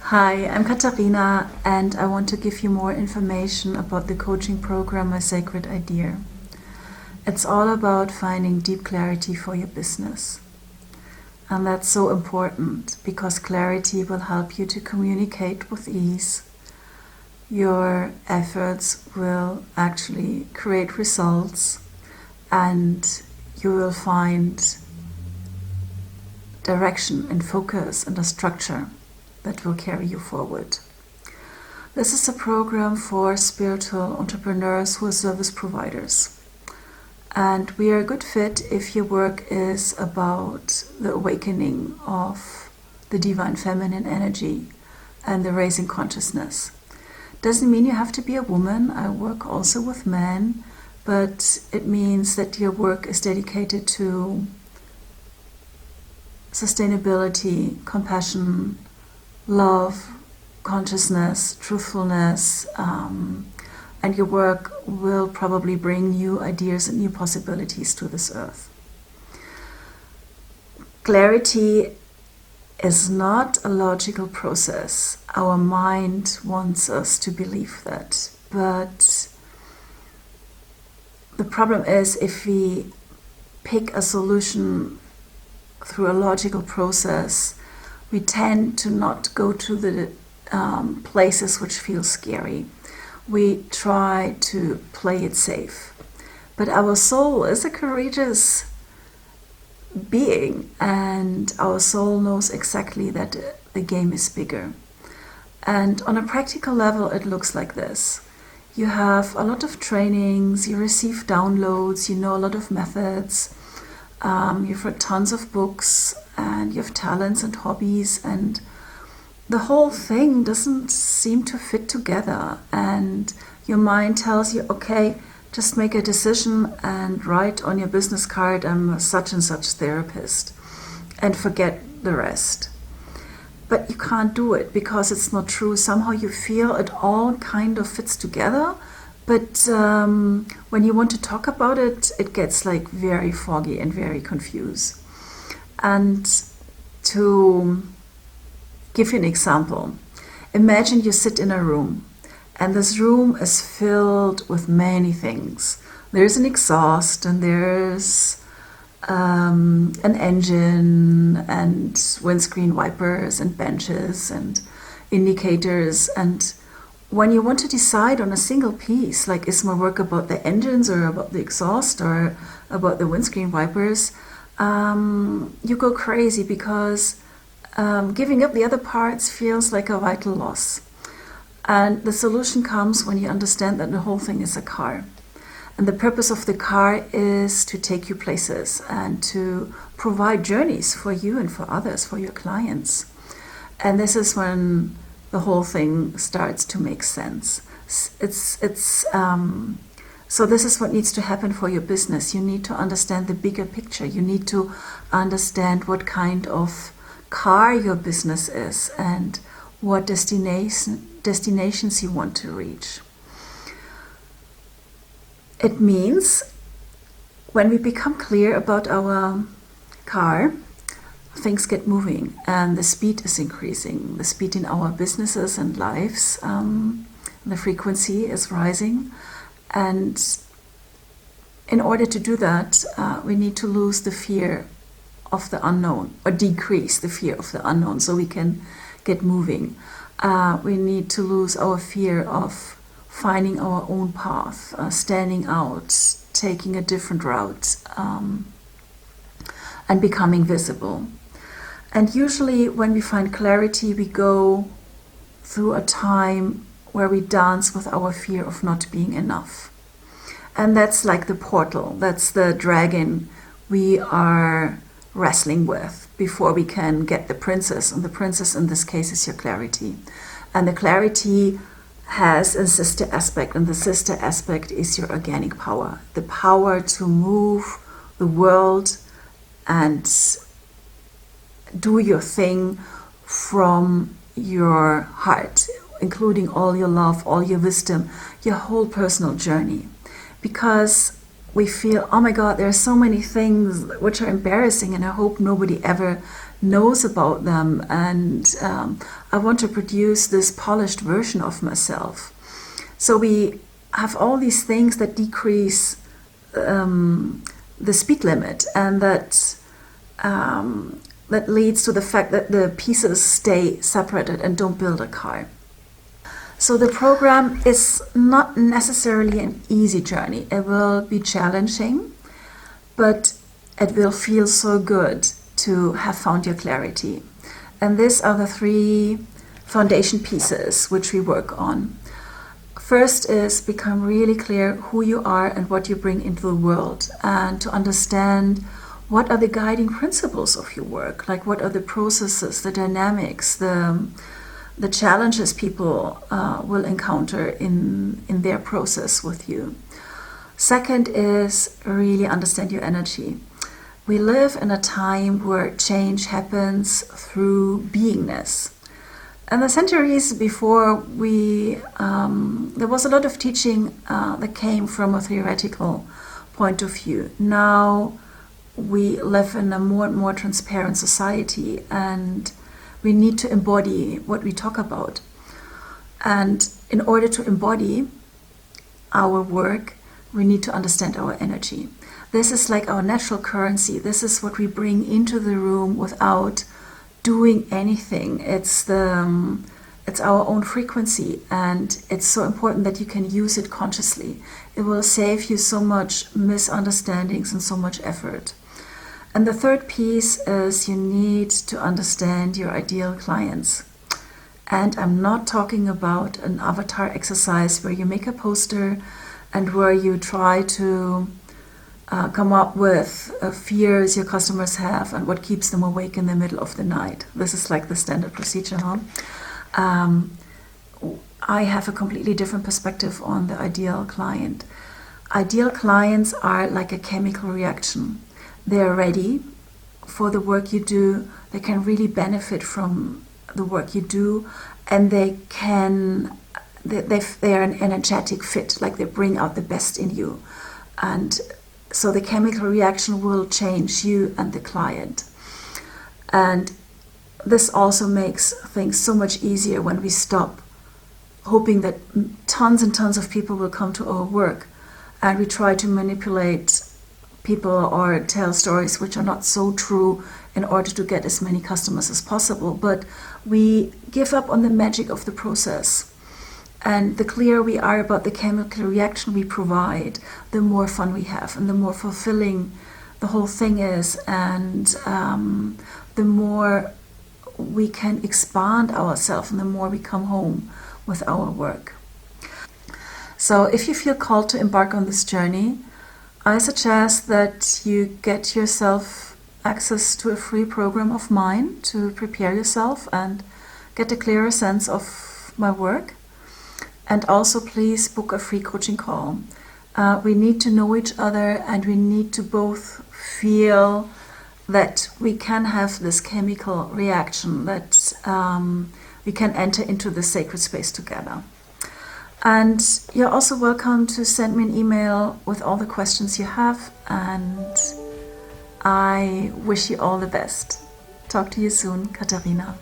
Hi, I'm Katharina, and I want to give you more information about the coaching program, My Sacred Idea. It's all about finding deep clarity for your business. And that's so important because clarity will help you to communicate with ease. Your efforts will actually create results, and you will find direction and focus and a structure that will carry you forward. This is a program for spiritual entrepreneurs who are service providers. And we are a good fit if your work is about the awakening of the divine feminine energy and the raising consciousness. Doesn't mean you have to be a woman. I work also with men, but it means that your work is dedicated to sustainability, compassion, love, consciousness, truthfulness, and your work will probably bring new ideas and new possibilities to this earth. Clarity is not a logical process. Our mind wants us to believe that. But the problem is if we pick a solution through a logical process, we tend to not go to the places which feel scary. We try to play it safe. But our soul is a courageous being, and our soul knows exactly that the game is bigger. And on a practical level, it looks like this. You have a lot of trainings, you receive downloads, you know a lot of methods, you've read tons of books, and you have talents and hobbies, and the whole thing doesn't seem to fit together. And your mind tells you, okay, just make a decision and write on your business card, I'm a such and such therapist, and forget the rest. But you can't do it because it's not true. Somehow you feel it all kind of fits together, but when you want to talk about it, it gets like very foggy and very confused. And to give you an example, imagine you sit in a room, and this room is filled with many things. There's an exhaust, and there's an engine, and windscreen wipers, and benches, and indicators. And when you want to decide on a single piece, like is my work about the engines or about the exhaust or about the windscreen wipers, you go crazy because giving up the other parts feels like a vital loss. And the solution comes when you understand that the whole thing is a car. And the purpose of the car is to take you places and to provide journeys for you and for others, for your clients. And this is when the whole thing starts to make sense. So this is what needs to happen for your business. You need to understand the bigger picture. You need to understand what kind of car your business is and what destinations you want to reach. It means when we become clear about our car, things get moving and the speed is increasing. The speed in our businesses and lives, the frequency is rising. And in order to do that, we need to lose the fear of the unknown, or decrease the fear of the unknown so we can get moving. We need to lose our fear of finding our own path, standing out, taking a different route, and becoming visible. And usually when we find clarity, we go through a time where we dance with our fear of not being enough. And that's like the portal, that's the dragon we are wrestling with before we can get the princess. And the princess in this case is your clarity. And the clarity has a sister aspect, and the sister aspect is your organic power. The power to move the world and do your thing from your heart, including all your love, all your wisdom, your whole personal journey. Because we feel, oh my God, there are so many things which are embarrassing and I hope nobody ever knows about them. And I want to produce this polished version of myself. So we have all these things that decrease the speed limit, and that leads to the fact that the pieces stay separated and don't build a car. So the program is not necessarily an easy journey. It will be challenging, but it will feel so good to have found your clarity. And these are the 3 foundation pieces which we work on. First is become really clear who you are and what you bring into the world, and to understand what are the guiding principles of your work, like what are the processes, the dynamics, the challenges people will encounter in their process with you. Second is really understand your energy. We live in a time where change happens through beingness. And the centuries before, there was a lot of teaching that came from a theoretical point of view. Now we live in a more and more transparent society, and we need to embody what we talk about. And in order to embody our work, we need to understand our energy. This is like our natural currency. This is what we bring into the room without doing anything. It's our own frequency, and it's so important that you can use it consciously. It will save you so much misunderstandings and so much effort. And the third piece is you need to understand your ideal clients. And I'm not talking about an avatar exercise where you make a poster and where you try to come up with fears your customers have and what keeps them awake in the middle of the night. This is like the standard procedure, huh? I have a completely different perspective on the ideal client. Ideal clients are like a chemical reaction. They're ready for the work you do. They can really benefit from the work you do, and they are an energetic fit, like they bring out the best in you. And so the chemical reaction will change you and the client. And this also makes things so much easier when we stop hoping that tons and tons of people will come to our work, and we try to manipulate people or tell stories which are not so true in order to get as many customers as possible. But we give up on the magic of the process. And the clearer we are about the chemical reaction we provide, the more fun we have and the more fulfilling the whole thing is, and the more we can expand ourselves and the more we come home with our work. So if you feel called to embark on this journey, I suggest that you get yourself access to a free program of mine to prepare yourself and get a clearer sense of my work. And also please book a free coaching call. We need to know each other, and we need to both feel that we can have this chemical reaction, that we can enter into the sacred space together. And you're also welcome to send me an email with all the questions you have, and I wish you all the best. Talk to you soon, Katharina.